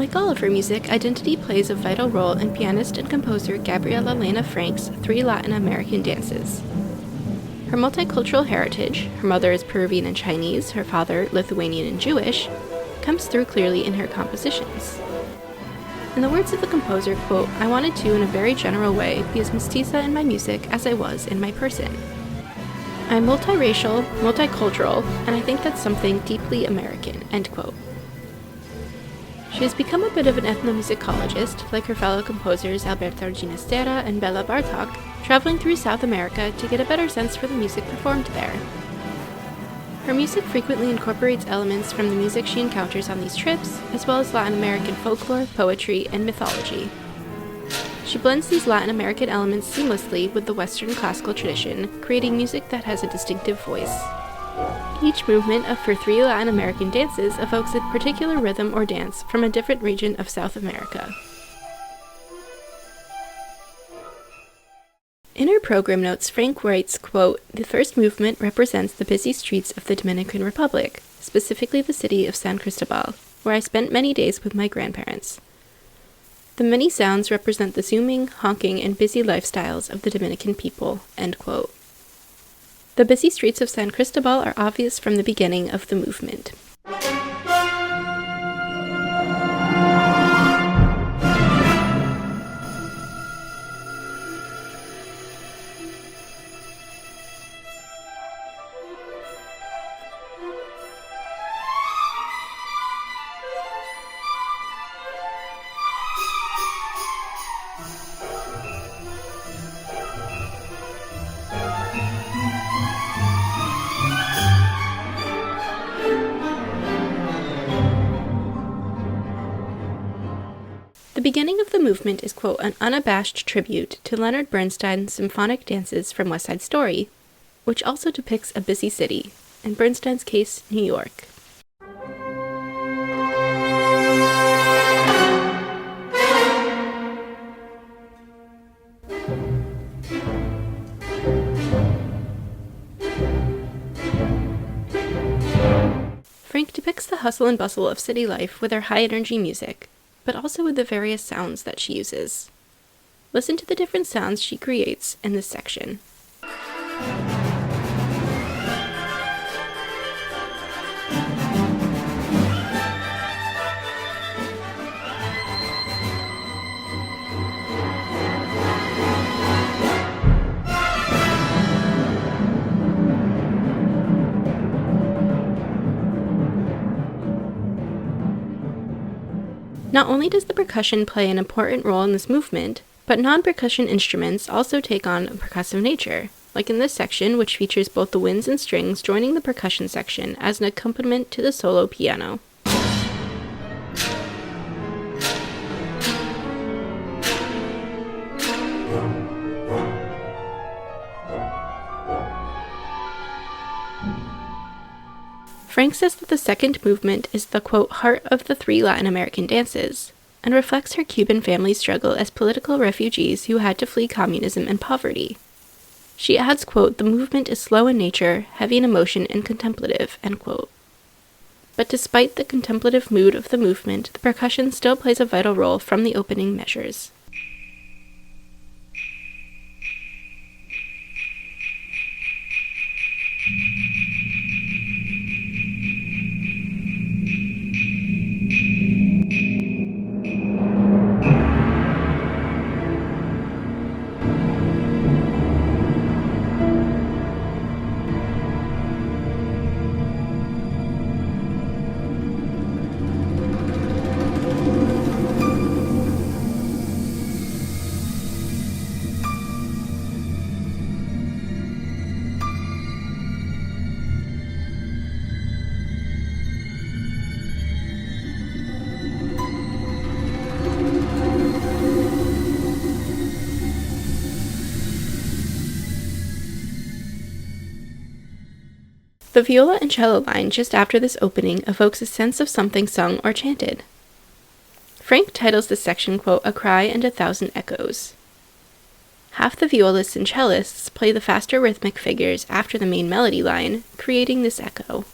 Like all of her music, identity plays a vital role in pianist and composer Gabriela Lena Frank's 3 Latin American dances. Her multicultural heritage, her mother is Peruvian and Chinese, her father Lithuanian and Jewish, comes through clearly in her compositions. In the words of the composer, quote, "I wanted to, in a very general way, be as mestiza in my music as I was in my person. I'm multiracial, multicultural, and I think that's something deeply American," end quote. She has become a bit of an ethnomusicologist, like her fellow composers Alberto Ginastera and Bela Bartok, traveling through South America to get a better sense for the music performed there. Her music frequently incorporates elements from the music she encounters on these trips, as well as Latin American folklore, poetry, and mythology. She blends these Latin American elements seamlessly with the Western classical tradition, creating music that has a distinctive voice. Each movement of her 3 Latin American dances evokes a particular rhythm or dance from a different region of South America. In her program notes, Frank writes, quote, "The first movement represents the busy streets of the Dominican Republic, specifically the city of San Cristobal, where I spent many days with my grandparents. The many sounds represent the zooming, honking, and busy lifestyles of the Dominican people," end quote. The busy streets of San Cristobal are obvious from the beginning of the movement. The beginning of the movement is, quote, "an unabashed tribute to Leonard Bernstein's symphonic dances from West Side Story," which also depicts a busy city, in Bernstein's case, New York. Frank depicts the hustle and bustle of city life with her high-energy music, but also with the various sounds that she uses. Listen to the different sounds she creates in this section. Not only does the percussion play an important role in this movement, but non-percussion instruments also take on a percussive nature, like in this section, which features both the winds and strings joining the percussion section as an accompaniment to the solo piano. Frank says that the second movement is the, quote, "heart of the 3 Latin American dances," and reflects her Cuban family's struggle as political refugees who had to flee communism and poverty. She adds, quote, "the movement is slow in nature, heavy in emotion, and contemplative," end quote. But despite the contemplative mood of the movement, the percussion still plays a vital role from the opening measures. The viola and cello line just after this opening evokes a sense of something sung or chanted. Frank titles this section, quote, "A Cry and 1,000 Echoes." Half the violists and cellists play the faster rhythmic figures after the main melody line, creating this echo.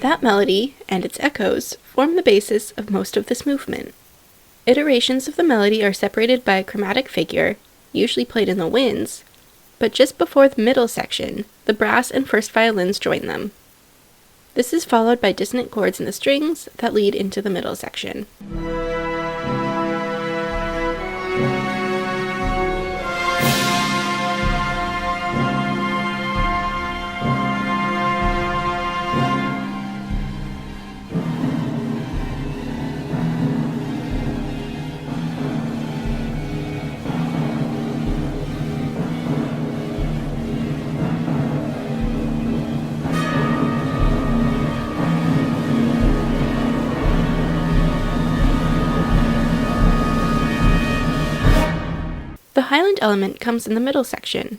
That melody, and its echoes, form the basis of most of this movement. Iterations of the melody are separated by a chromatic figure, usually played in the winds, but just before the middle section, the brass and first violins join them. This is followed by dissonant chords in the strings that lead into the middle section. The Highland element comes in the middle section.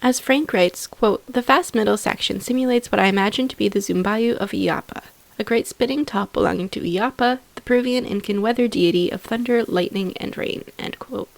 As Frank writes, quote, "The fast middle section simulates what I imagine to be the Zumbayu of Iapa, a great spinning top belonging to Iapa, the Peruvian Incan weather deity of thunder, lightning, and rain," end quote.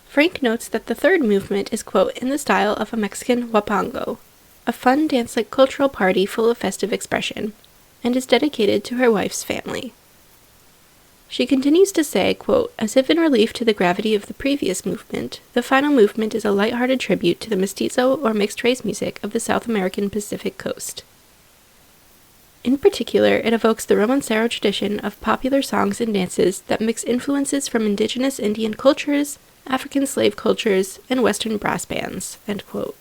Frank notes that the third movement is, quote, "in the style of a Mexican huapango, a fun dance-like cultural party full of festive expression, and is dedicated to her wife's family." She continues to say, quote, "As if in relief to the gravity of the previous movement, the final movement is a light-hearted tribute to the mestizo or mixed-race music of the South American Pacific coast. In particular, it evokes the romancero tradition of popular songs and dances that mix influences from indigenous Indian cultures, African slave cultures, and Western brass bands," end quote.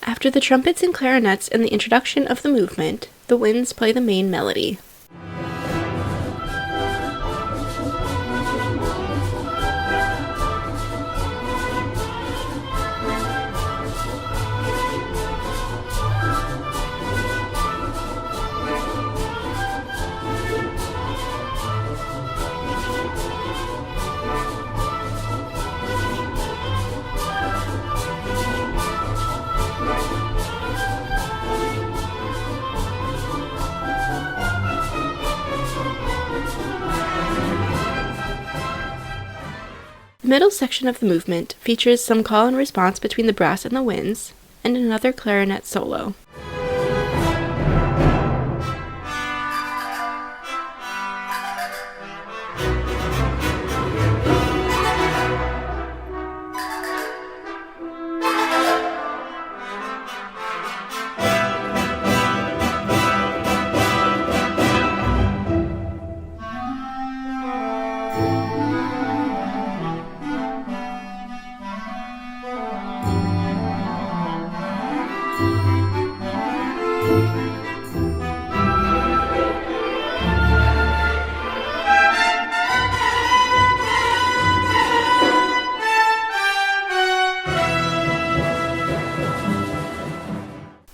After the trumpets and clarinets and the introduction of the movement, the winds play the main melody. The middle section of the movement features some call and response between the brass and the winds, and another clarinet solo.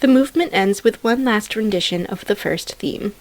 The movement ends with one last rendition of the first theme.